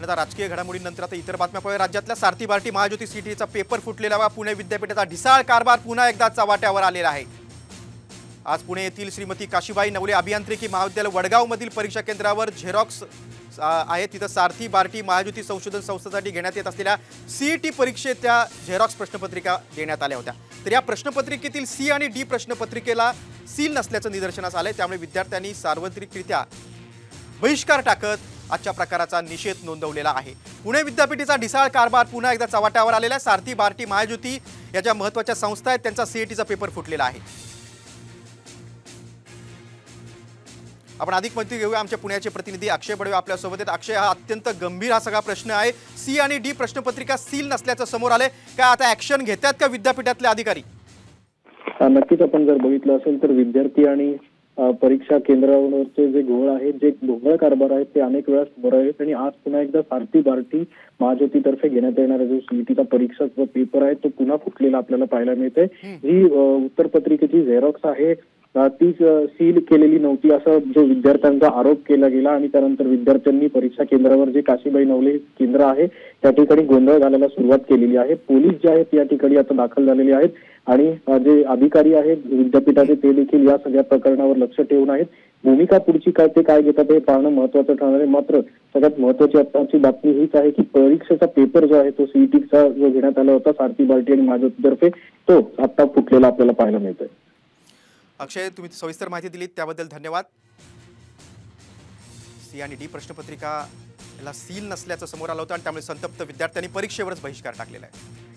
आणि आता राजकीय घडामोडींनंतर आता इतर बातम्या पाहूया। राज्यातल्या सारथी बार्टी महाज्योती सीईटीचा पेपर फुटलेला वा पुणे विद्यापीठाचा ढिसाळ कारभार पुन्हा एकदा चव्हाट्यावर आलेला आहे। आज पुणे येथील श्रीमती काशीबाई नवले अभियांत्रिकी महाविद्यालय वडगाव मधील परीक्षा केंद्रावर झेरॉक्स आहे। तिथं सारथी बार्टी महाज्योती संशोधन संस्थेसाठी घेण्यात येत असलेल्या सीईटी परीक्षेत त्या झेरॉक्स प्रश्नपत्रिका देण्यात आल्या होत्या। तर या प्रश्नपत्रिकेतील सी आणि डी प्रश्नपत्रिकेला सील नसल्याचं निदर्शनास आलंय। त्यामुळे विद्यार्थ्यांनी सार्वत्रिकरित्या बहिष्कार टाकत आजच्या प्रकाराचा निषेध नोंदवलेला आहे। पुणे विद्यापीठाचा ढिसाळ कारभार पुन्हा एकदा चव्हाट्यावर आलेला आहे। सारथी बार्टी महाज्योती या ज्या महत्त्वाच्या संस्था आहेत त्यांचा सीईटीचा पेपर फुटलेला आहे। आपण अधिक माहिती घेऊया। आमच्या पुण्याचे प्रतिनिधी अक्षय बडवे आपल्या सोबत आहेत। अक्षय, हा अत्यंत गंभीर हा सगळा प्रश्न आहे। सी आणि डी प्रश्नपत्रिका सील नसल्याचं समोर आलंय, काय आता ऍक्शन घेतात का विद्यापीठातले अधिकारी? नक्कीच आपण जर बघितलं असेल तर विद्यार्थी आणि परीक्षा केंद्रावरचे जे घोळ आहेत, जे ढोंगळ कारभार आहेत, ते अनेक वेळा समोर आहेत आणि आज पुन्हा एकदा सारथी बार्टी महाज्योतीतर्फे घेण्यात येणारा जो सीईटीचा परीक्षाचा पेपर आहे तो पुन्हा फुटलेला आपल्याला पाहायला मिळतंय। ही उत्तरपत्रिकेची झेरॉक्स आहे ती सील केलेली नव्हती असा जो विद्यार्थ्यांचा आरोप केला गेला आणि त्यानंतर विद्यार्थ्यांनी परीक्षा केंद्रावर जे काशीबाई नवले केंद्र आहे त्या ठिकाणी गोंधळ घालायला सुरुवात केलेली आहे। पोलीस जे आहेत या ठिकाणी आता दाखल झालेले आहेत आणि जे अधिकारी आहेत विद्यापीठाचे ते देखील या सगळ्या प्रकरणावर लक्ष ठेवून आहेत। भूमिका पुढची काय ते काय घेतात हे पाहणं महत्त्वाचं ठरणार आहे। मात्र सगळ्यात महत्त्वाची आताची बातमी हीच आहे की परीक्षेचा पेपर जो आहे तो सीईटीचा जो घेण्यात आला होता सारथी बार्टी आणि महाज्योतीतर्फे तो आता फुटलेला आपल्याला पाहायला मिळतोय। अक्षय, तुम्ही सविस्तर माहिती दिलीत त्याबद्दल धन्यवाद। सी आणि डी प्रश्नपत्रिका याला सील नसल्याचं समोर आलं होतं आणि त्यामुळे संतप्त विद्यार्थ्यांनी परीक्षेवरच बहिष्कार टाकलेला आहे।